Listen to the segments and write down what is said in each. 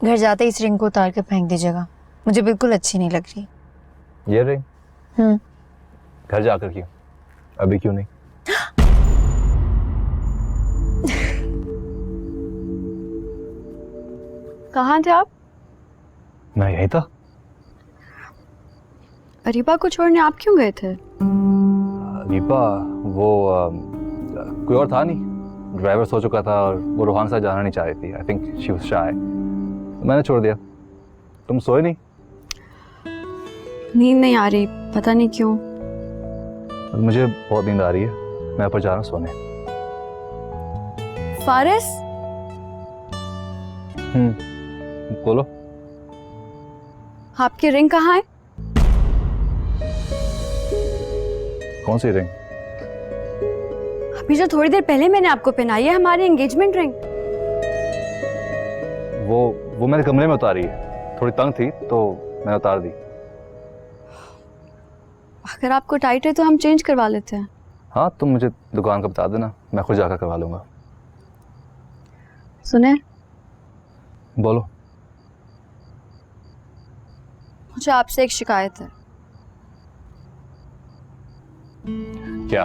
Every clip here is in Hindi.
घर जाते ही इस रिंग को उतार के फेंक दीजिएगा, मुझे बिल्कुल अच्छी नहीं लग रही। ये रिंग? घर जाकर क्यों, अभी क्यों नहीं? कहाँ थे आप? मैं यही था। अरीबा को छोड़ने आप क्यों गए थे? दीपा वो कोई और था नहीं, ड्राइवर सो चुका था और वो रोहान साथ जाना नहीं चाह रही थी। आई थिंक शी वाज शाय, मैंने छोड़ दिया। तुम सोए नहीं? नींद नहीं आ रही, पता नहीं क्यों। मुझे बहुत नींद आ रही है, मैं ऊपर जा रहा हूँ सोने। फारिस, बोलो। आपकी रिंग कहाँ है? कौन सी रिंग? अभी जो थोड़ी देर पहले मैंने आपको पहनाई है, हमारी एंगेजमेंट रिंग। वो मेरे कमरे में उतारी है, थोड़ी तंग थी तो मैंने उतार दी। अगर आपको टाइट है तो हम चेंज करवा लेते हैं। हाँ, तुम मुझे दुकान का बता देना, मैं खुद जाकर करवा लूंगा। सुने, बोलो। मुझे आपसे एक शिकायत है। क्या?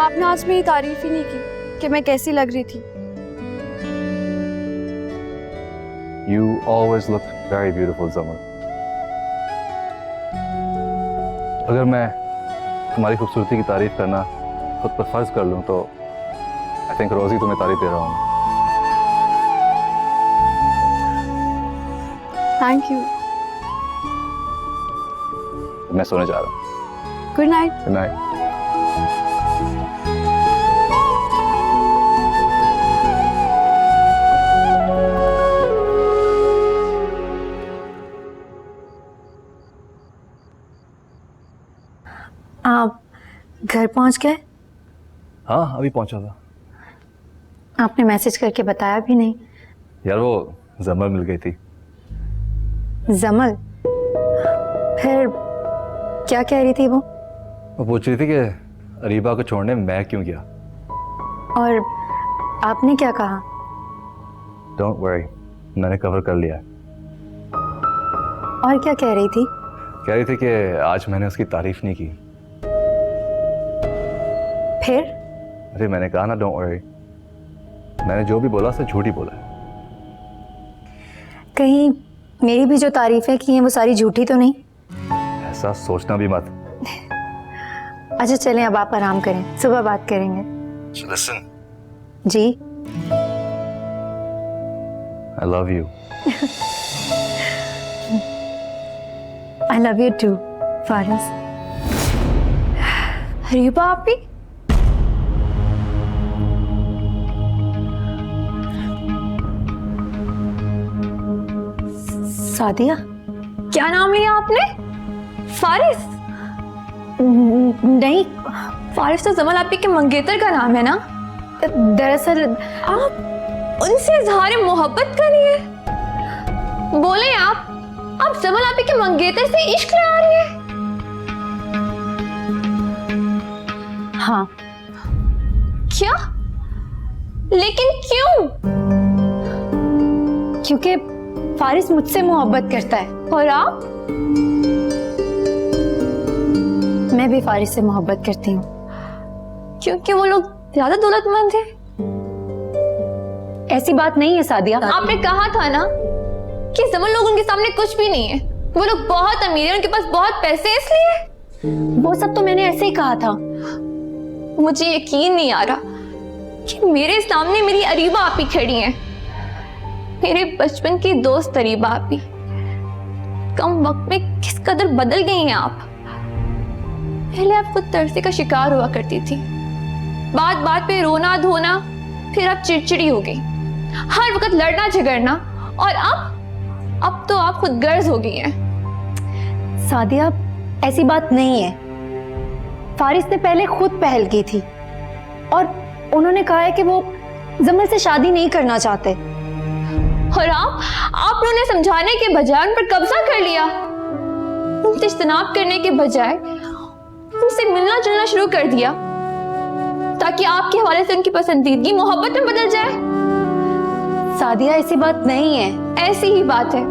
आपने आज मेरी तारीफ ही नहीं की कि मैं कैसी लग रही थी। You always look very beautiful, Zamal. अगर मैं तुम्हारी खूबसूरती की तारीफ करना खुद पर फर्ज कर लूं तो आई थिंक रोज ही तुम्हें तारीफ दे रहा हूँ। Thank you. मैं सोने जा रहा हूँ। Good night. Good night. आप घर पहुंच गए? हाँ, अभी पहुंचा था। आपने मैसेज करके बताया भी नहीं। यार वो जमल मिल गई थी। जमल? फिर क्या कह रही थी वो? वो पूछ रही थी कि अरीबा को छोड़ने मैं क्यों गया। और आपने क्या कहा? डोंट वरी, मैंने कवर कर लिया। और क्या कह रही थी? कह रही थी कि आज मैंने उसकी तारीफ नहीं की। फिर? अरे मैंने कहा ना डोंट वरी, मैंने जो भी बोला उसे झूठ ही बोला। कहीं मेरी भी जो तारीफें की हैं वो सारी झूठी तो नहीं? ऐसा सोचना भी मत। अच्छा चलें, अब आप आराम करें, सुबह बात करेंगे। So listen, ji? I love you. I love you too, Faris. Areeba आपी? सादिया? क्या नाम लिया आपने? फारिस? नहीं, फारिस तो जमल आपी के मंगेतर का नाम है ना? दरअसल आप उनसे इजहार मोहब्बत करिए। बोले आप जमल आपी के मंगेतर से इश्क लगा रही है? हाँ। क्या? लेकिन क्यों? क्योंकि फारिस मुझसे मोहब्बत करता है। और आप? मैं भी फारिस से मोहब्बत करती हूँ। क्योंकि वो लोग ज्यादा दौलतमंद थे? ऐसी बात नहीं है सादिया। आपने कहा था ना कि जमल लोग उनके सामने कुछ भी नहीं है, वो लोग बहुत अमीर हैं, उनके पास बहुत पैसे हैं, इसलिए। वो सब तो मैंने ऐसे ही कहा था। मुझे यकीन नहीं आ रहा कि मेरे सामने मेरी अरीबा आपी खड़ी हैं, मेरे बचपन की दोस्त अरीबा आपी। कम वक्त में किस कदर बदल गई हैं आप। पहले आप खुद तरसे का शिकार हुआ करती थी, बात बात पे रोना धोना, फिर आप चिड़चिड़ी हो गई, हर वक्त लड़ना झगड़ना, और अब तो आप खुद गर्ज हो गई हैं। सादिया, ऐसी बात नहीं है। फारिस ने पहले खुद पहल की थी और उन्होंने कहा है कि वो जमल से शादी नहीं करना चाहते। और आपने उन्हें समझाने के बजाय उन पर कब्जा कर लिया, उनसे इज्तनाब करने के बजाय उनसे मिलना जुलना शुरू कर दिया ताकि आपके हवाले से उनकी पसंदीदगी मोहब्बत में बदल जाए। सादिया ऐसी बात नहीं है। ऐसी ही बात है।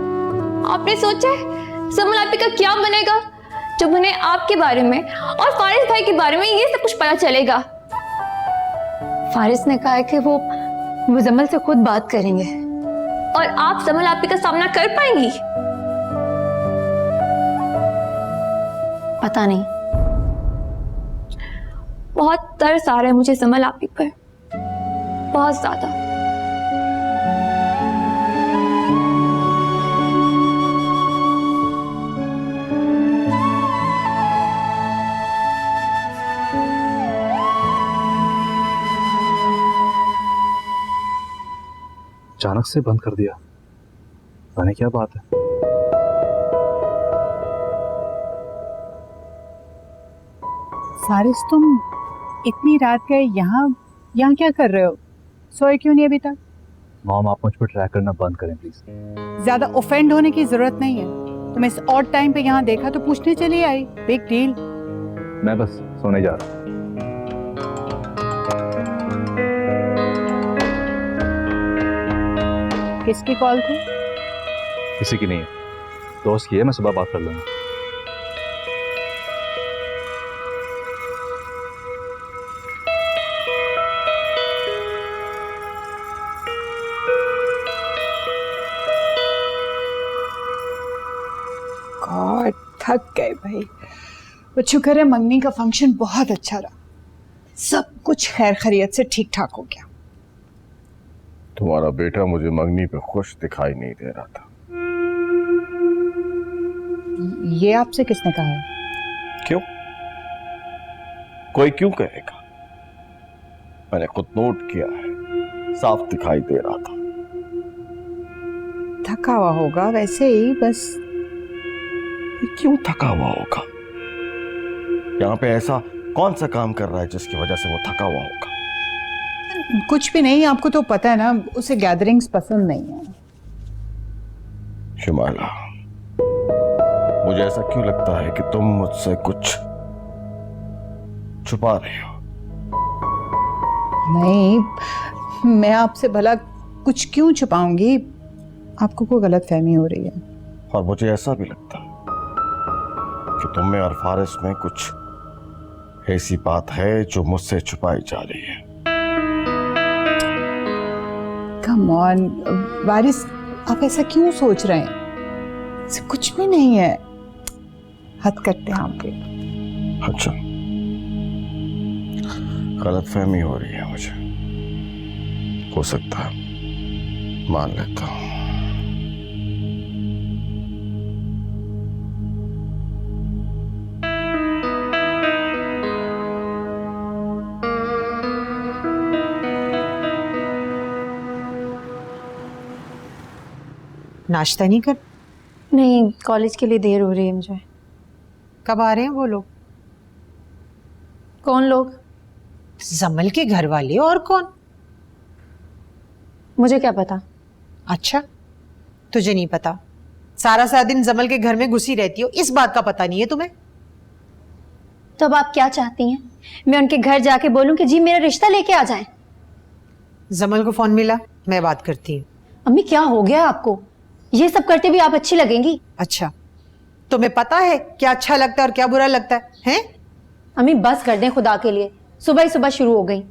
आपने सोचा है समल आपी का क्या बनेगा जब उन्हें आपके बारे में और फारिस भाई के बारे में ये सब कुछ पता चलेगा? फारिस ने कहा है कि वो मुजम्मल से खुद बात करेंगे। और आप समल आपी का सामना कर पाएंगी? पता नहीं। बहुत तरस आ रहा है मुझे समल आपी पर, बहुत ज्यादा। अचानक से बंद कर दिया, पता नहीं क्या बात है। फारिस, तुम इतनी रात गए यहाँ क्या कर रहे हो? सोए क्यों नहीं अभी तक? मॉम, आप मुझ पर ट्रैक करना बंद करें प्लीज। ज्यादा ऑफेंड होने की जरूरत नहीं है। तुम इस ऑड टाइम पे यहाँ देखा तो पूछने चली आई। Big deal. मैं बस सोने जा रहा हूँ। किसकी कॉल थी? किसी की नहीं है, दोस्त की है, मैं सुबह बात कर लूंगा। गॉड, थक गए भाई। वो शुक्र है मंगनी का फंक्शन बहुत अच्छा रहा, सब कुछ खैर खैरियत से ठीक ठाक हो गया। तुम्हारा बेटा मुझे मंगनी पे खुश दिखाई नहीं दे रहा था। ये आपसे किसने कहा है? क्यों? कोई क्यों कहेगा? मैंने खुद नोट किया है, साफ दिखाई दे रहा था। थका हुआ होगा वैसे ही बस। क्यों थका हुआ होगा? यहाँ पे ऐसा कौन सा काम कर रहा है जिसकी वजह से वो थका हुआ होगा? कुछ भी नहीं, आपको तो पता है ना, उसे गैदरिंग्स पसंद नहीं है। शिमाला, मुझे ऐसा क्यों लगता है कि तुम मुझसे कुछ छुपा रहे हो? नहीं, मैं आपसे भला कुछ क्यों छुपाऊंगी? आपको कोई गलतफहमी हो रही है। और मुझे ऐसा भी लगता है कि तुम में और फारिस में कुछ ऐसी बात है जो मुझसे छुपाई जा रही है। कम ऑन वारिस, आप ऐसा क्यों सोच रहे हैं? ऐसा कुछ भी नहीं है। हद करते हैं आप पे। अच्छा, गलतफहमी हो रही है मुझे, हो सकता है, मान लेता हूं। नाश्ता नहीं कर? नहीं, कॉलेज के लिए देर हो रही है मुझे। कब आ रहे हैं वो लोग? कौन लोग? जमल के घर वाले, और कौन? मुझे क्या पता। अच्छा, तुझे नहीं पता? सारा दिन जमल के घर में घुसी रहती हो, इस बात का पता नहीं है तुम्हें? तो अब आप क्या चाहती हैं? मैं उनके घर जाके बोलूं कि जी मेरा रिश्ता लेके आ जाएं? जमल को फोन मिला, मैं बात करती हूँ। अम्मी, क्या हो गया आपको? ये सब करते भी आप अच्छी लगेंगी? अच्छा, तुम्हें पता है क्या अच्छा लगता है और क्या बुरा लगता है, हैं? अम्मी बस कर दें खुदा के लिए, सुबह ही सुबह शुरू हो गई।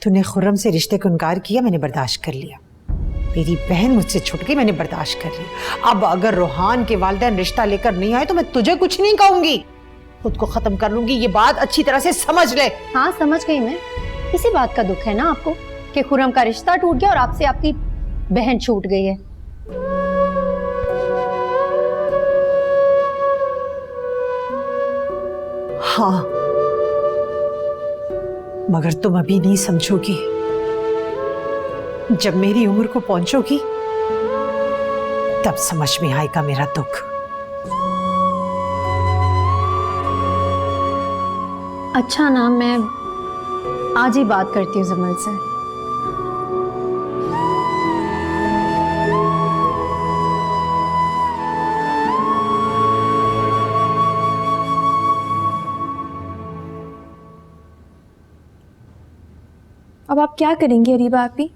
तूने खुर्रम से रिश्ते को इनकार किया, मैंने बर्दाश्त कर लिया। मेरी बहन मुझसे छूट गई, मैंने बर्दाश्त कर लिया। अब अगर रोहान के वालिदैन रिश्ता लेकर नहीं आए तो मैं तुझे कुछ नहीं कहूंगी, खुद को खत्म कर लूंगी। ये बात अच्छी तरह से समझ ले। हाँ, समझ गई मैं। इसी बात का दुख है ना आपको कि खुर्रम का रिश्ता टूट गया और आपसे आपकी बहन छूट गई है। हाँ, मगर तुम अभी नहीं समझोगी। जब मेरी उम्र को पहुंचोगी तब समझ में आएगा मेरा दुख। अच्छा ना, मैं आज ही बात करती हूँ जमल से। अब आप क्या करेंगे अरीबा आपी?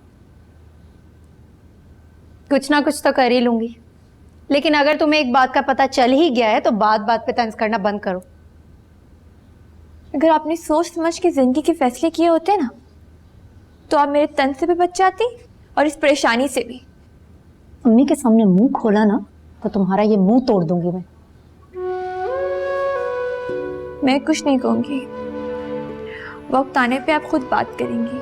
कुछ ना कुछ तो कर ही लूंगी, लेकिन अगर तुम्हें एक बात का पता चल ही गया है तो बात बात पे तंज करना बंद करो। अगर आपने सोच समझ के जिंदगी के फैसले किए होते ना, तो आप मेरे तन से भी बच जाती और इस परेशानी से भी। अम्मी के सामने मुंह खोला ना तो तुम्हारा ये मुंह तोड़ दूंगी मैं कुछ नहीं कहूंगी, वक्त आने पे आप खुद बात करेंगी।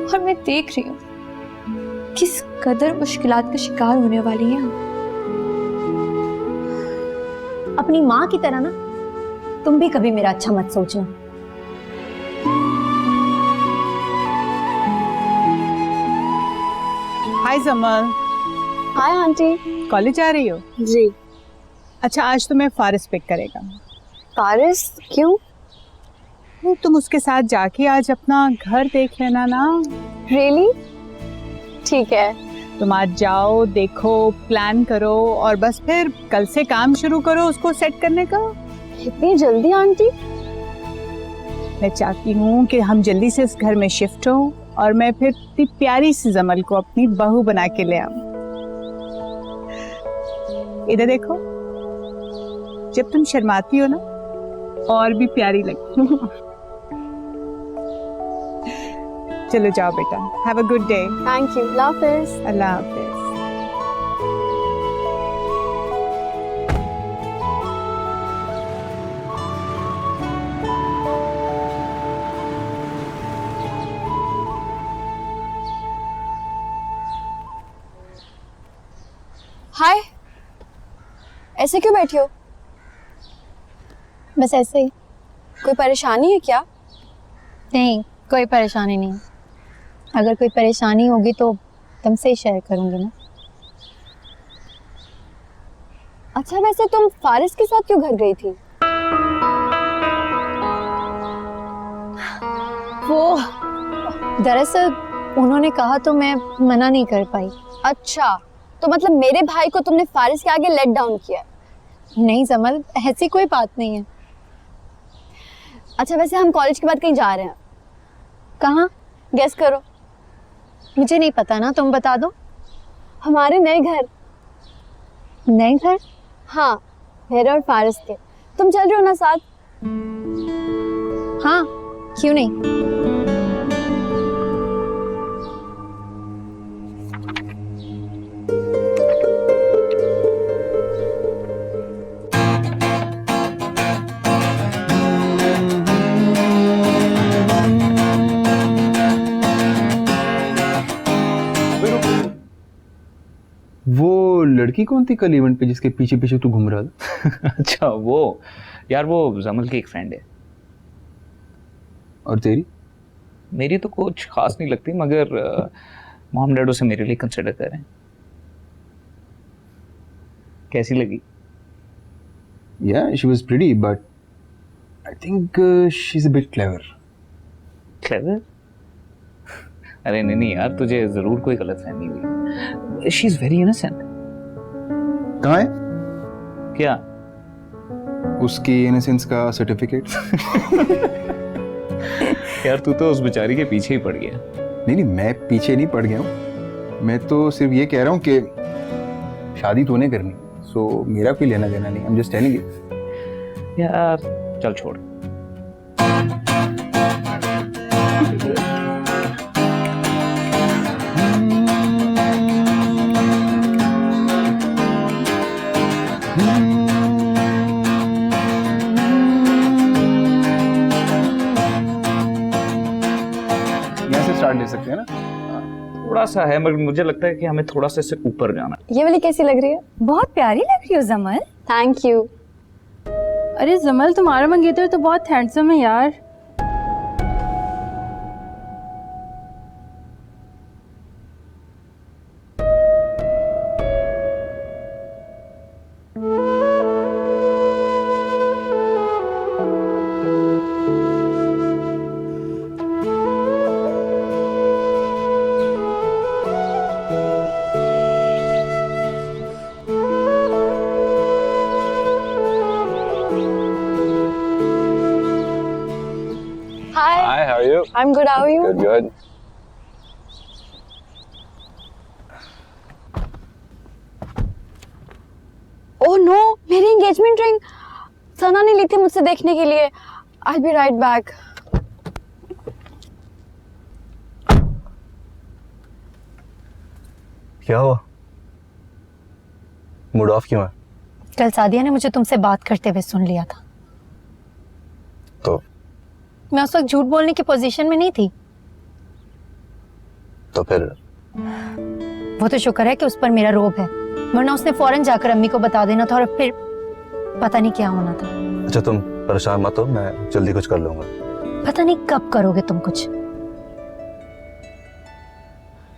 और मैं देख रही हूँ किस कदर मुश्किलात का शिकार होने वाली हैं आप। अपनी माँ की तरह ना तुम भी कभी मेरा अच्छा मत सोचना। हाय जमल। Hi aunty. कॉलेज आ रही हो? जी। अच्छा, आज तुम्हें फारिस पिक करेगा। फारिस क्यों? तुम उसके साथ जाके आज अपना घर देख लेना ना। रियली? ठीक है। तुम आज जाओ, देखो, प्लान करो और बस फिर कल से काम शुरू करो उसको सेट करने का। इतनी जल्दी आंटी? मैं चाहती हूँ कि हम जल्दी से इस घर में शिफ्ट हो और मैं फिर इतनी प्यारी सी जमल को अपनी बहू बना के ले आऊं। इधर देखो, जब तुम शर्माती हो ना और भी प्यारी लगती हो। चलो जाओ बेटा, have a good day. Thank you. अल्लाह हाफिज। अल्लाह हाफिज। हाय, ऐसे क्यों बैठी हो? बस ऐसे ही। कोई परेशानी है क्या? नहीं, कोई परेशानी नहीं। अगर कोई परेशानी होगी तो तुमसे ही शेयर करूंगी ना। अच्छा, वैसे तुम फारिस के साथ क्यों घर गई थी? वो दरअसल उन्होंने कहा तो मैं मना नहीं कर पाई। अच्छा, तो मतलब मेरे भाई को तुमने फारिस के आगे लेट डाउन किया? नहीं जमल, ऐसी कोई बात नहीं है। अच्छा, वैसे हम कॉलेज के बाद कहीं जा रहे हैं। कहाँ? गेस करो। मुझे नहीं पता ना, तुम बता दो। हमारे नए घर। नए घर? हाँ, मेरे और फारिस के। तुम चल रहे हो ना साथ? हाँ, क्यों नहीं। वो लड़की कौन थी कल इवेंट पे जिसके पीछे पीछे तू घूम रहा था? अच्छा वो, यार वो जमल की एक फ्रेंड है। और तेरी? मेरी तो कुछ खास नहीं लगती, मगर मॉम डैड उसे मेरे लिए कंसिडर कर रहे हैं। कैसी लगी? Yeah, she was pretty, but I think she's a bit clever. Clever? अरे नहीं यार, तुझे जरूर कोई गलतफहमी हुई। She is very innocent. कहाँ है क्या? उसकी इनोसेंस का सर्टिफिकेट? यार तू तो उस बेचारी के पीछे ही पड़ गया। नहीं, मैं पीछे नहीं पड़ गया हूँ। मैं तो सिर्फ ये कह रहा हूँ कि शादी तूने करनी, सो मेरा कोई लेना देना नहीं। I'm just telling you. यार चल छोड़। यहाँ से स्टार्ट ले सकते हैं ना? थोड़ा सा है, मगर मुझे लगता है कि हमें थोड़ा सा इससे ऊपर जाना है। ये वाली कैसी लग रही है? बहुत प्यारी लग रही हो जमल। Thank you. अरे जमल, तुम्हारा मंगेतर तो बहुत हैंडसम है यार। Hi. Hi, how are you? I'm good. How are you? Good. Oh no, मेरी एंगेजमेंट रिंग सना ने ली थी मुझसे देखने के लिए। I be right back. क्या हुआ? मूड ऑफ क्यों है? कल सादिया ने मुझे तुमसे बात करते हुए सुन लिया था। तो मैं उस वक्त झूठ बोलने की पोजीशन में नहीं थी। तो फिर वो तो शुक्र है कि उस पर मेरा रोब है, वरना उसने फौरन जाकर अम्मी को बता देना था और फिर पता नहीं क्या होना था। अच्छा तुम परेशान मत हो, मैं जल्दी कुछ कर लूंगा। पता नहीं कब करोगे तुम कुछ।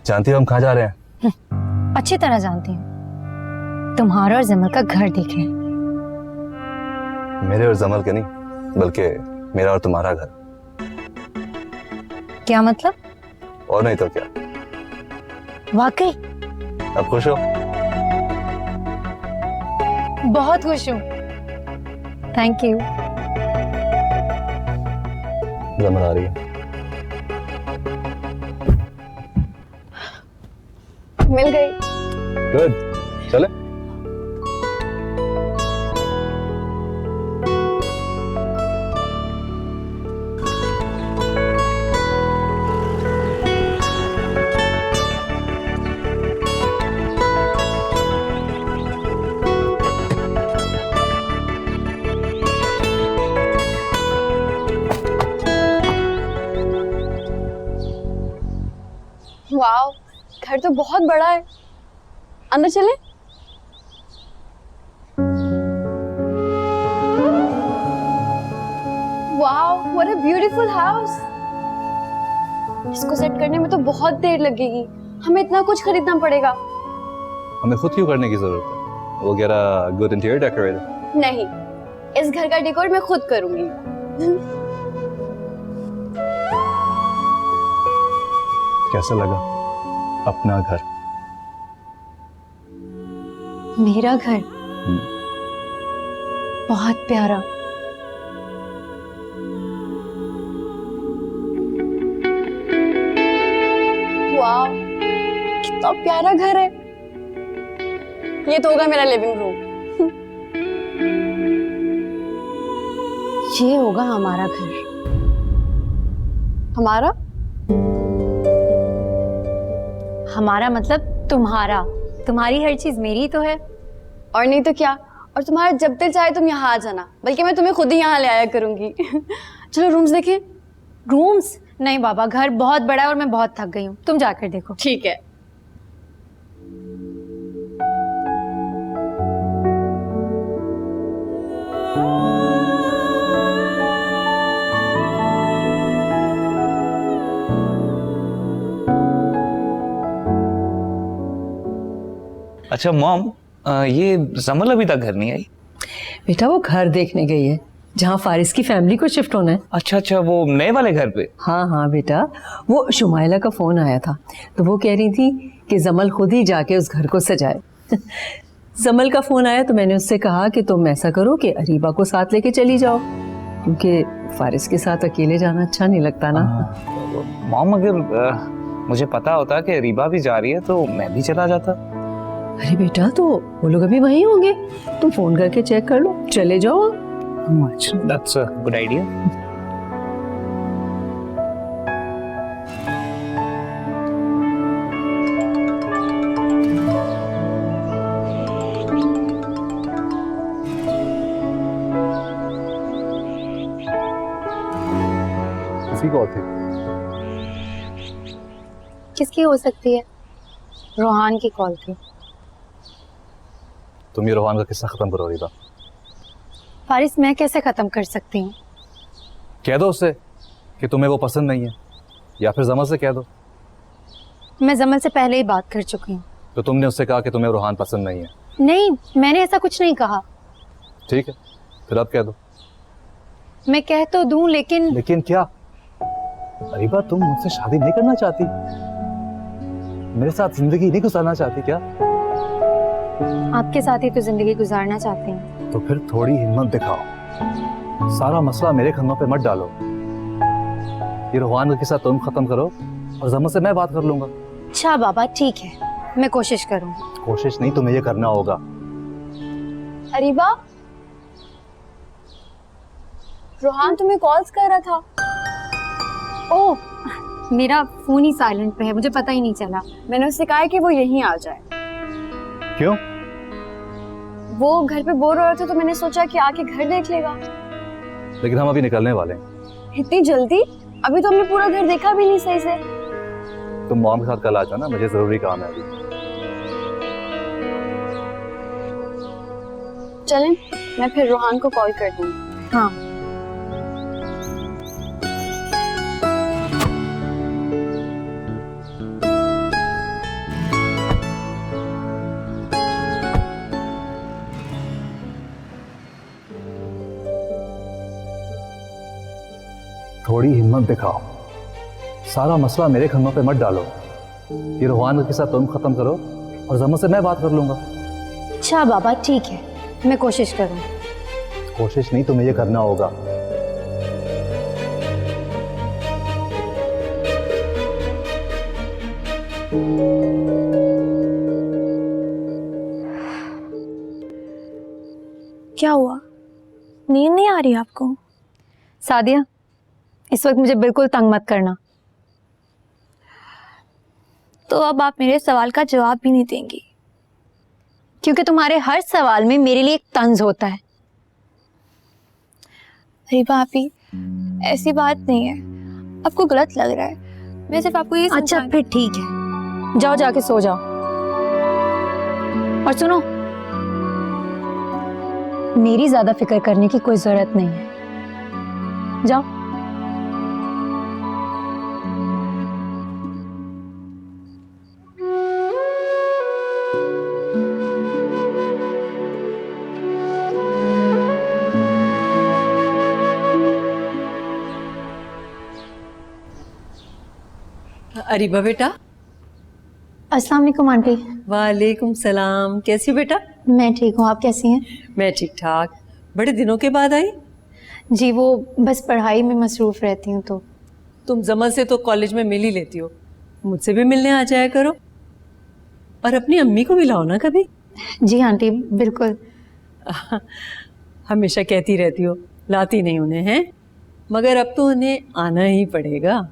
जानती हो हम कहाँ जा रहे हैं? अच्छी तरह जानती हूँ, तुम्हारा और जमल का घर देखने। मेरे और जमल के नहीं, बल्कि मेरा और तुम्हारा घर। क्या मतलब? और नहीं तो क्या। वाकई? अब खुश हो? बहुत खुश हूँ, थैंक यू। जमल आ रही है। मिल गई। गुड, चले। वाओ, घर तो बहुत बड़ा है। अंदर चले? Wow, what a beautiful house. इसको सेट करने में तो बहुत देर लगेगी। हमें इतना कुछ खरीदना पड़ेगा। हमें खुद क्यों करने की जरूरत है? वो get a good interior decorator। नहीं, इस घर का डेकोर मैं खुद करूंगी। कैसा लगा अपना घर? मेरा घर बहुत प्यारा। वाओ, कितना प्यारा घर है। ये तो होगा मेरा लिविंग रूम। ये होगा हमारा घर। हमारा? हमारा मतलब तुम्हारा। तुम्हारी हर चीज मेरी तो है। और नहीं तो क्या। और तुम्हारा जब दिल चाहे तुम यहाँ आ जाना, बल्कि मैं तुम्हें खुद ही यहाँ ले आया करूंगी। चलो रूम्स देखें। रूम्स? नहीं बाबा, घर बहुत बड़ा है और मैं बहुत थक गई हूँ, तुम जाकर देखो। ठीक है। अच्छा मॉम, ये जमल अभी तक घर नहीं आई? बेटा वो घर देखने गई है जहाँ फारिस की फैमिली को शिफ्ट होना है। अच्छा अच्छा, वो नए वाले घर पे? हाँ हाँ बेटा, वो शुमाइला का फोन आया था तो वो कह रही थी कि जमल खुद ही जाके उस घर को सजाए। जमल का फोन आया तो मैंने उससे कहा कि तुम ऐसा करो कि अरीबा को साथ लेके चली जाओ, क्योंकि फारिस के साथ अकेले जाना अच्छा नहीं लगता ना। मॉम अगर मुझे पता होता कि अरीबा भी जा रही है तो मैं भी चला जाता। अरे बेटा तो वो लोग अभी वहीं होंगे, तुम फोन करके चेक कर लो, चले जाओ। That's a good idea. किसी को थी? किसकी हो सकती है? रोहान की कॉल थी। तुम ये रोहान का किस्सा खत्म करो रीबा। फारिस, मैं कैसे खत्म कर सकती हूँ? कह दो उससे कि तुम्हें वो पसंद नहीं है, या फिर जमल से कह दो। मैं जमल से पहले ही बात कर चुकी हूँ। तो तुमने उससे कहा कि तुम्हें रोहान पसंद नहीं है? नहीं, मैंने ऐसा कुछ नहीं कहा। ठीक है, फिर अब कह दो। मैं कह तो दूं, लेकिन लेकिन क्या? अरीबा तुम मुझसे शादी नहीं करना चाहती? मेरे साथ जिंदगी नहीं गुजारना चाहती क्या? आपके साथ ही तो जिंदगी गुजारना चाहती हूँ। तो फिर थोड़ी हिम्मत दिखाओ, सारा मसला मेरे खन्नों पे मत डालो। ये रोहान के साथ तुम खत्म करो और जमल से मैं बात कर लूंगा। अच्छा बाबा, ठीक है, मैं कोशिश करूंगी। कोशिश नहीं, तुम्हें ये करना होगा। अरीबा, रोहान तुम्हें कॉल्स कर रहा था। ओह, मेरा फोन ही साइलेंट पे है, मुझे पता ही नहीं चला। मैंने उससे कहा है कि वो यहीं आ जाए। क्यों? वो घर पे बोर हो रहा था तो मैंने सोचा कि आके घर देख लेगा। लेकिन हम अभी निकलने वाले हैं। इतनी जल्दी? अभी तो हमने पूरा घर देखा भी नहीं सही से। तुम मॉम के साथ कल आ जाना, मुझे जरूरी काम है अभी। चलें, मैं फिर रोहान को कॉल कर दूंगी। हाँ। थोड़ी हिम्मत दिखाओ, सारा मसला मेरे खन्नों पे मत डालो। ये रोहान के साथ तुम खत्म करो और जमल से मैं बात कर लूंगा। अच्छा बाबा, ठीक है, मैं कोशिश करूँ। कोशिश नहीं, तुम्हें ये करना होगा। क्या हुआ? नींद नहीं आ रही आपको? सादिया, इस वक्त मुझे बिल्कुल तंग मत करना। तो अब आप मेरे सवाल का जवाब भी नहीं देंगी? क्योंकि तुम्हारे हर सवाल में मेरे लिए एक तंज होता है। रीबा आपी, ऐसी बात नहीं है, आपको गलत लग रहा है। मैं सिर्फ आपको ये अच्छा फिर ठीक है, जाओ जाके सो जाओ। और सुनो, मेरी ज्यादा फिक्र करने की कोई जरूरत नहीं है, जाओ। अरीबा बेटा। अस्सलाम वालेकुम आंटी। वालेकुम सलाम, कैसी बेटा? मैं ठीक हूँ, आप कैसी हैं? मैं ठीक ठाक। बड़े दिनों के बाद आई? जी वो बस पढ़ाई में मसरूफ रहती हूँ। तो तुम जमल से तो कॉलेज में मिल ही लेती हो, मुझसे भी मिलने आ जाया करो और अपनी अम्मी को भी लाओ ना कभी। जी आंटी, बिल्कुल। हमेशा कहती रहती हो लाती नहीं उन्हें, हैं? मगर अब तो उन्हें आना ही पड़ेगा।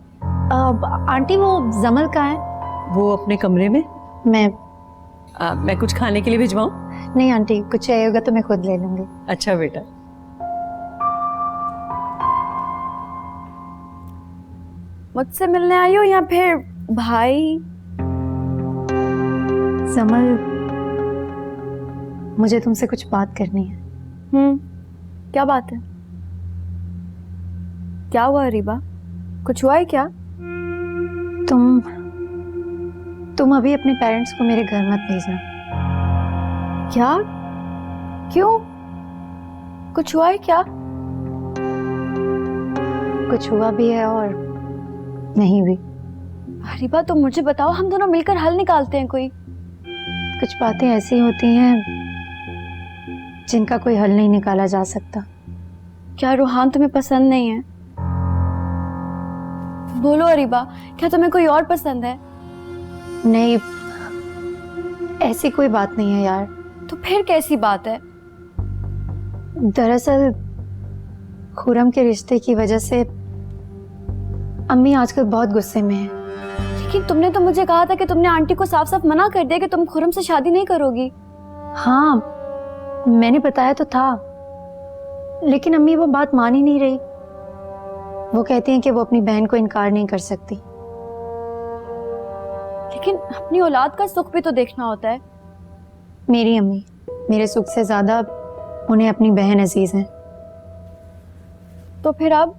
आंटी वो जमल कहाँ है? वो अपने कमरे में। मैं कुछ खाने के लिए भिजवाऊं? नहीं आंटी, कुछ चाहिए होगा तो मैं खुद ले लूंगी। अच्छा बेटा। मुझसे मिलने आई हो या फिर भाई? जमल, मुझे तुमसे कुछ बात करनी है। क्या बात है? क्या हुआ रीबा? कुछ हुआ है क्या? तुम अभी अपने पेरेंट्स को मेरे घर मत भेजना। क्या? क्यों? कुछ हुआ है क्या? कुछ हुआ भी है और नहीं भी। रीबा तुम मुझे बताओ, हम दोनों मिलकर हल निकालते हैं कोई। कुछ बातें ऐसी होती हैं जिनका कोई हल नहीं निकाला जा सकता। क्या रोहान तुम्हें पसंद नहीं है? बोलो अरीबा, क्या तुम्हें कोई और पसंद है? नहीं, ऐसी कोई बात नहीं है यार। तो फिर कैसी बात है? दरअसल खुरम के रिश्ते की वजह से अम्मी आजकल बहुत गुस्से में है। लेकिन तुमने तो मुझे कहा था कि तुमने आंटी को साफ साफ मना कर दिया कि तुम खुरम से शादी नहीं करोगी। हाँ, मैंने बताया तो था, लेकिन अम्मी वो बात मान ही नहीं रही। वो कहती हैं कि वो अपनी बहन को इनकार नहीं कर सकती। लेकिन अपनी औलाद का सुख भी तो देखना होता है। मेरी अम्मी मेरे सुख से ज्यादा उन्हें अपनी बहन अजीज है। तो फिर अब?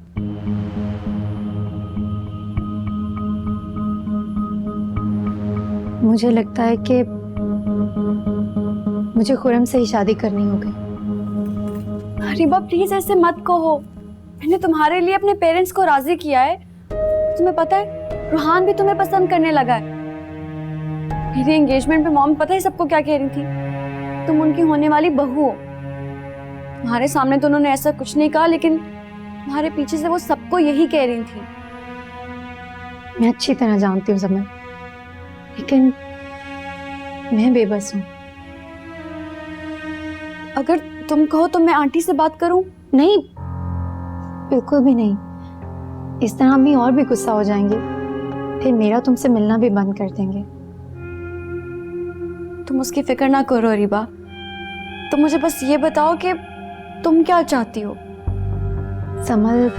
मुझे लगता है कि मुझे खुरम से ही शादी करनी होगी। रीबा प्लीज ऐसे मत कहो, मैंने तुम्हारे लिए अपने पेरेंट्स को राजी किया है। तुम्हें पता है रोहान भी तुम्हें पसंद करने लगा है। मेरी एंगेजमेंट पे मॉम पता है सबको क्या कह रही थी? तुम उनकी होने वाली बहू हो। तुम्हारे सामने तो उन्होंने ऐसा कुछ नहीं कहा, लेकिन तुम्हारे पीछे से वो सबको यही कह रही थी। मैं अच्छी तरह जानती हूँ जमल, लेकिन मैं बेबस हूँ। अगर तुम कहो तो मैं आंटी से बात करूं? नहीं, बिल्कुल भी नहीं। इस तरह अम्मी और भी गुस्सा हो जाएंगी, फिर मेरा तुमसे मिलना भी बंद कर देंगे। तुम उसकी फिक्र ना करो अरीबा, तुम मुझे बस ये बताओ कि तुम क्या चाहती हो। समल,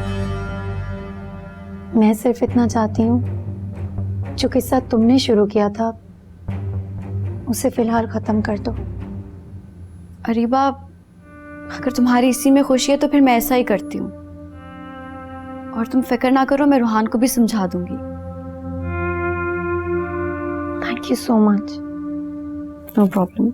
मैं सिर्फ इतना चाहती हूँ, जो किस्सा तुमने शुरू किया था उसे फिलहाल खत्म कर दो। अरीबा, अगर तुम्हारी इसी में खुशी है तो फिर मैं ऐसा ही करती हूँ। और तुम फिक्र ना करो, मैं रूहान को भी समझा दूंगी। Thank you so much. No problem.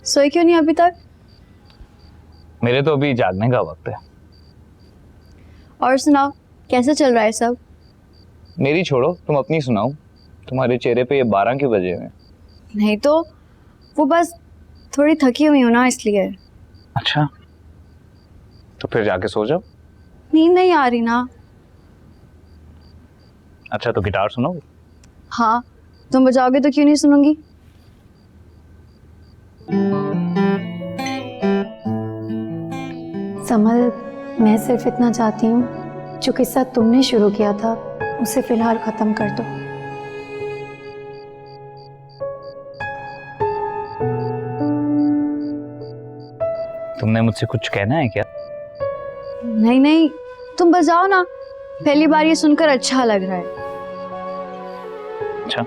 सोए क्यों नहीं अभी तक? मेरे तो अभी जागने का वक्त है। और सुनाओ, कैसा चल रहा है सब? मेरी छोड़ो, तुम अपनी सुनाओ। तुम्हारे चेहरे पे ये 12 क्यों बजे हैं? नहीं तो वो बस थोड़ी थकी हुई हूँ ना, इसलिए। अच्छा, तो फिर जाके सो जाओ। नींद नहीं आ रही ना। अच्छा, तो गिटार सुनोगे? हाँ, तुम बजाओगे तो क्यों नहीं सुनूंगी। समल, मैं सिर्फ इतना चाहती हूँ, जो किस्सा तुमने शुरू किया था उसे फिलहाल खत्म कर दो। तुमने मुझसे कुछ कहना है क्या? नहीं नहीं, तुम बजाओ ना, पहली बार ये सुनकर अच्छा लग रहा है। अच्छा,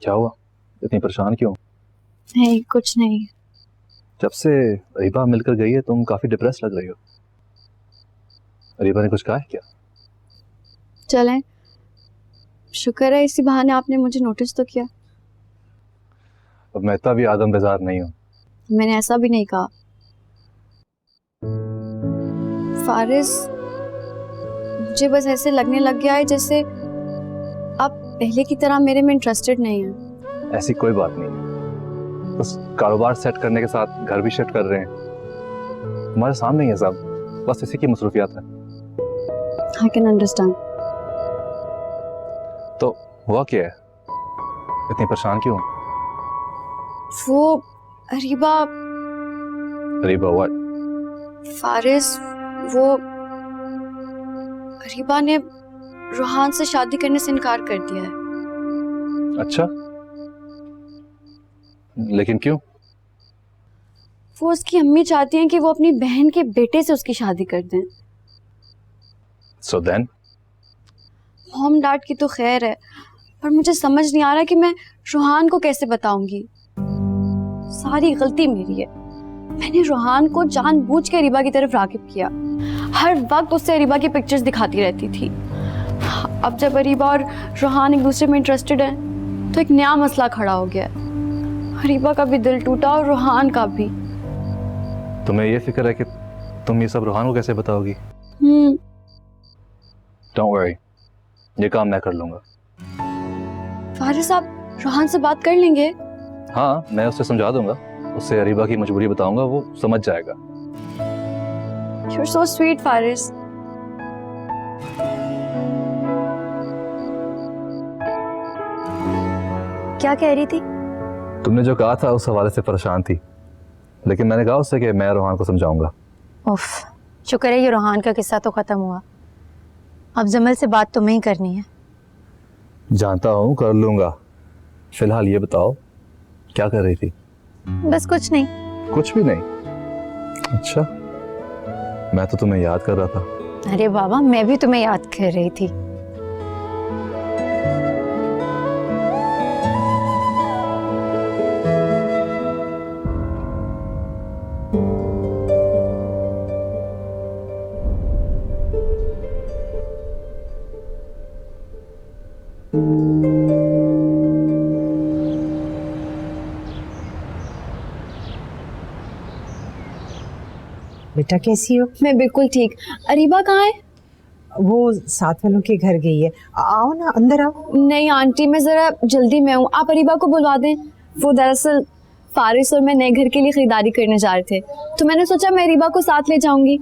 क्या हुआ? इतनी परेशान क्यों? नहीं, कुछ नहीं। जब से अरीबा मिलकर गई है तुम काफी डिप्रेस लग रही हो। अरीबा ने कुछ कहा है क्या? चलें, शुक्र है इसी बहाने आपने मुझे नोटिस तो किया। अब मैं इतना भी आदम बेजार नहीं हूँ। मैंने ऐसा भी नहीं कहा। फारिस, मुझे बस ऐसे लगने लग गया है जैसे आप पहले की तरह मेरे में इंटरेस्टेड नहीं हैं। ऐसी कोई बात नहीं है, बस कारोबार सेट करने के साथ घर भी शिफ्ट कर रहे हैं। हमारे सामने ही है सब, बस इसी की मसरूफियात है। I can understand. तो हुआ क्या है? इतनी परेशान क्यों? वो अरीबा, अरीबा व्हाट? फारिस, वो अरीबा ने रूहान से शादी करने से इनकार कर दिया है। अच्छा, लेकिन क्यों? वो उसकी अम्मी चाहती हैं कि वो अपनी बहन के बेटे से उसकी शादी कर दें। So then? मॉम डैड की तो खैर है, पर मुझे समझ नहीं आ रहा कि मैं रूहान को कैसे बताऊंगी। सारी गलती मेरी है। मैंने रूहान को जानबूझ के अरीबा की तरफ रागिब किया, हर वक्त उससे अरीबा की पिक्चर्स दिखाती रहती थी। अब जब अरीबा और रूहान एक दूसरे में इंटरेस्टेड हैं, तो एक नया मसला खड़ा हो गया। अरीबा का भी दिल टूटा और रूहान का भी। तुम्हें ये फिक्र है कि तुम ये सब रूहान को कैसे बताओगी? Don't worry, ये काम मैं कर लूंगा। फारिस, आप रूहान से बात कर लेंगे? हाँ, मैं उससे समझा दूंगा, उससे अरीबा की मजबूरी बताऊंगा, वो समझ जाएगा। You're so sweet, Faris. क्या कह रही थी? तुमने जो कहा था उस हवाले से परेशान थी, लेकिन मैंने कहा उससे कि मैं रूहान को समझाऊंगा। उफ, शुक्र है ये रूहान का किस्सा तो खत्म हुआ। अब जमल से बात तुम्हें ही करनी है। जानता हूँ, कर लूंगा। फिलहाल ये बताओ क्या कर रही थी? बस कुछ नहीं। कुछ भी नहीं? अच्छा, मैं तो तुम्हें याद कर रहा था। अरे बाबा, मैं भी तुम्हें याद कर रही थी। बेटा कैसी हो? मैं बिल्कुल ठीक। अरीबा कहाँ है? वो साथ वालों के घर गई है। आओ ना, अंदर आओ। नहीं आंटी, मैं जरा जल्दी में हूँ, आप अरीबा को बुलवा दें। वो दरअसल फारिस और मैं नए घर के लिए खरीदारी करने जा रहे थे, तो मैंने सोचा मैं अरीबा को साथ ले जाऊंगी।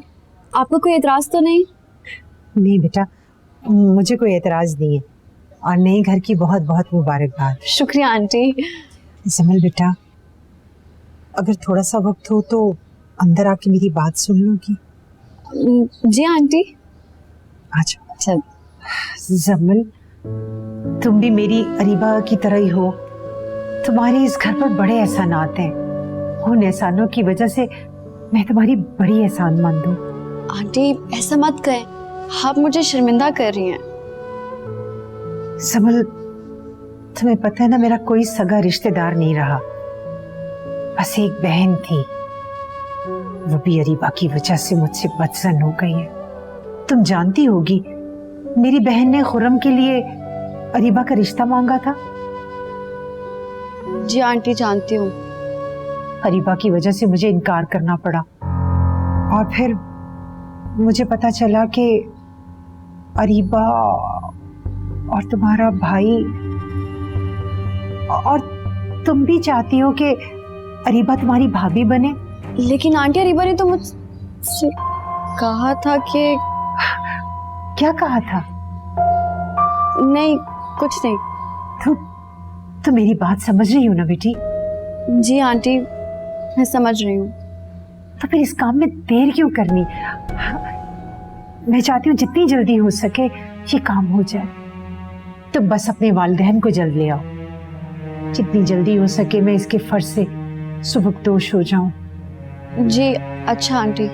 आपको कोई एतराज तो नहीं? नहीं बेटा, मुझे कोई एतराज नहीं है, और नए घर की बहुत बहुत मुबारकबाद। शुक्रिया आंटी। जमल बेटा, अगर थोड़ा सा वक्त हो तो अंदर आके मेरी बात सुन लोगी? जी आंटी। अच्छा चल। जमल, तुम भी मेरी अरीबा की तरह ही हो। तुम्हारे इस घर पर बड़े एहसानात हैं। उन एहसानों की वजह से मैं तुम्हारी बड़ी एहसानमंद हूँ। आंटी ऐसा मत कहें, आप मुझे शर्मिंदा कर रही हैं। जमल, तुम्हें पता है ना, मेरा कोई सगा रिश्तेदार नहीं रहा, बस एक बहन थी। वो भी अरीबा की वजह से मुझसे बदसन हो गई है। तुम जानती होगी, मेरी बहन ने खुर्रम के लिए अरीबा का रिश्ता मांगा था। जी आंटी जानती हूँ। अरीबा की वजह से मुझे इनकार करना पड़ा, और फिर मुझे पता चला कि अरीबा और तुम्हारा भाई, और तुम भी चाहती हो कि अरीबा तुम्हारी भाभी बने। लेकिन आंटी, अरीबा ने तो मुझसे कहा था कि... क्या कहा था? नहीं, कुछ नहीं। तो मेरी बात समझ रही हो ना बेटी? जी आंटी, मैं समझ रही हूँ। तो फिर इस काम में देर क्यों करनी? मैं चाहती हूँ जितनी जल्दी हो सके ये काम हो जाए। तो बस अपने वालिदैन को जल्द ले आओ। जितनी जल्दी हो सके मैं इसके फर्ज से सुबकदोश हो जाऊं। जी अच्छा आंटी।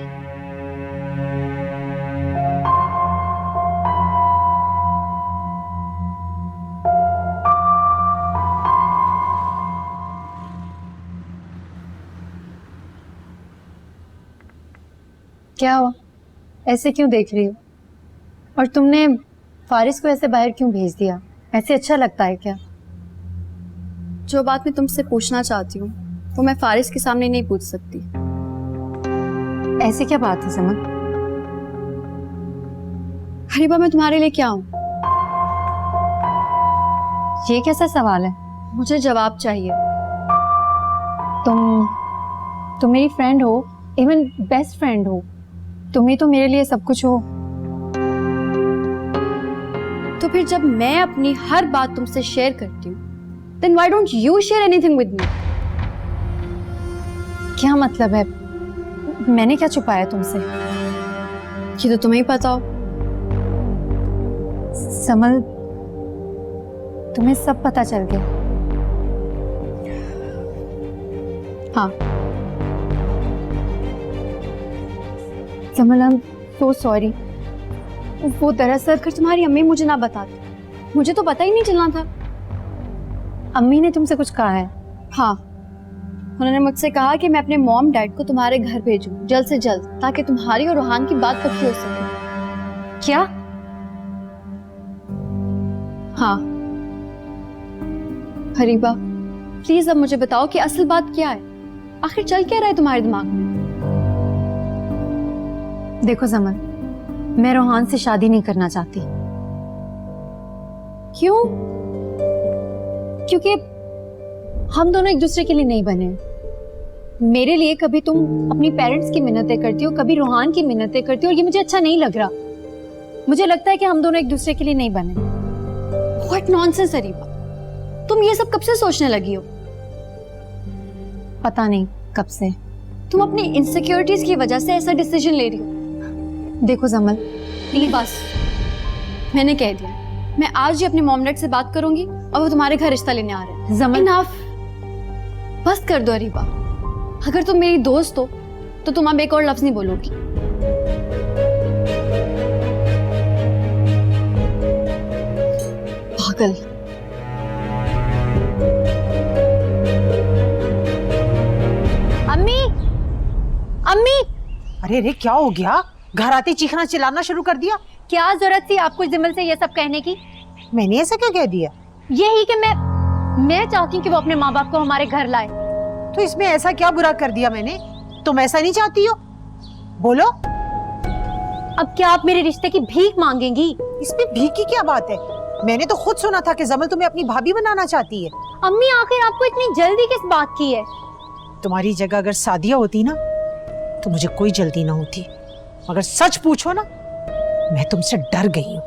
क्या हुआ? ऐसे क्यों देख रही हो? और तुमने फारिस को ऐसे बाहर क्यों भेज दिया? ऐसे अच्छा लगता है क्या? जो बात मैं तुमसे पूछना चाहती हूँ वो मैं फारिस के सामने नहीं पूछ सकती। ऐसी क्या बात है समन? अरीबा, मैं तुम्हारे लिए क्या हूँ? ये कैसा सवाल है? मुझे जवाब चाहिए। तुम मेरी फ्रेंड हो, इवन बेस्ट फ्रेंड हो। तुम ही तो मेरे लिए सब कुछ हो। तो फिर जब मैं अपनी हर बात तुमसे शेयर करती हूँ, then why don't you share anything with me? क्या मतलब है? मैंने क्या छुपाया तुमसे? ये तो तुम्हें ही पता हो। समल, तुम्हें सब पता चल गया? हाँ। समल, I'm so sorry। वो दरअसल अगर तुम्हारी अम्मी मुझे ना बताती, मुझे तो पता ही नहीं चलना था। अम्मी ने तुमसे कुछ कहा है? हाँ, उन्होंने मुझसे कहा कि मैं अपने मॉम डैड को तुम्हारे घर भेजूं जल्द से जल्द, ताकि तुम्हारी और रोहान की बात पक्की हो सके। क्या? हाँ। अरीबा, प्लीज अब मुझे बताओ कि असल बात क्या है। आखिर चल क्या रहा है तुम्हारे दिमाग में? देखो समन, मैं रोहान से शादी नहीं करना चाहती। क्यों? क्योंकि हम दोनों एक दूसरे के लिए नहीं बने। मेरे लिए कभी तुम अपनी पेरेंट्स की मिन्नतें करती हो, कभी रोहान की मिन्नतें करती हो, और ये मुझे अच्छा नहीं लग रहा। मुझे लगता है कि हम दोनों एक दूसरे के लिए नहीं बने। What nonsense अरीबा, तुम ये सब कब से सोचने लगी हो? पता नहीं कब से। तुम अपनी इनसिक्योरिटीज की वजह से ऐसा डिसीजन ले रही हो। देखो जमल, बस मैंने कह दिया, मैं आज ही अपने मॉम डैड से बात करूंगी और वो तुम्हारे घर रिश्ता लेने आ रहे हैं। जमल, इनफ, बस कर दो अरीबा। अगर तुम मेरी दोस्त हो तो तुम अब एक और लफ्ज नहीं बोलोगी। पागल। अम्मी, अम्मी, अरे रे क्या हो गया? घर आते चीखना चिल्लाना शुरू कर दिया। क्या जरूरत थी आपको जमल से ये सब कहने की? मैंने ऐसा क्या कह दिया? यही कि मैं चाहती हूँ कि वो अपने माँ बाप को हमारे घर लाए। तो इसमें ऐसा क्या बुरा कर दिया मैंने? तुम ऐसा नहीं चाहती हो? बोलो। अब क्या आप मेरे रिश्ते की भीख मांगेंगी? इसमें भीख की क्या बात है? मैंने तो खुद सुना था कि जमल तुम्हें अपनी भाभी बनाना चाहती है। अम्मी, आखिर आपको इतनी जल्दी किस बात की है? तुम्हारी जगह अगर सादिया होती ना तो मुझे कोई जल्दी ना होती, मगर सच पूछो ना, मैं तुमसे डर गई हूँ।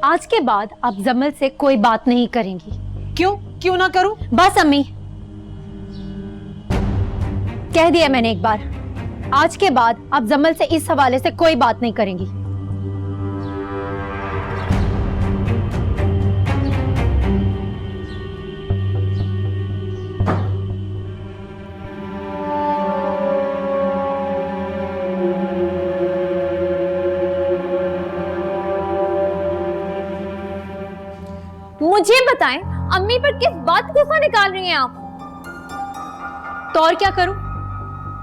आज के बाद आप जमल से कोई बात नहीं करेंगी। क्यों? क्यों ना करूं? बस अम्मी, कह दिया मैंने एक बार। आज के बाद आप जमल से इस हवाले से कोई बात नहीं करेंगी। मुझे बताएं, अम्मी पर किस बात को गुस्सा निकाल रही हैं आप? तो और क्या करूं?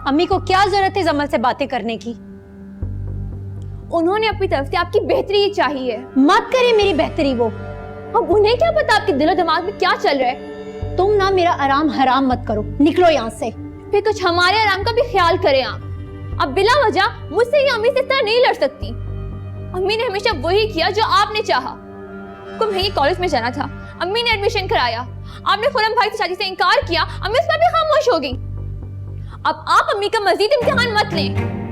अम्मी को क्या जरूरत है जमल से बातें करने की? उन्होंने अपनी तरफ से आपकी बेहतरी ही चाहिए। मत करे मेरी बेहतरी वो। अब उन्हें क्या पता आपके दिलो दिमाग में क्या चल रहा है? तुम ना मेरा आराम हराम मत करो, निकलो यहाँ से। फिर कुछ हमारे आराम का भी ख्याल करें आप। अब बिला वजह मुझसे ही अम्मी से इस तरह नहीं लड़ सकती। अम्मी ने हमेशा वही किया जो आपने चाहा। आपको महंगे कॉलेज में जाना था, अम्मी ने एडमिशन कराया। आपने खुरम भाई से शादी से इनकार किया, अम्मी उस पर भी खामोश हो गई। अब आप अम्मी का मजीद इम्तिहान मत लें।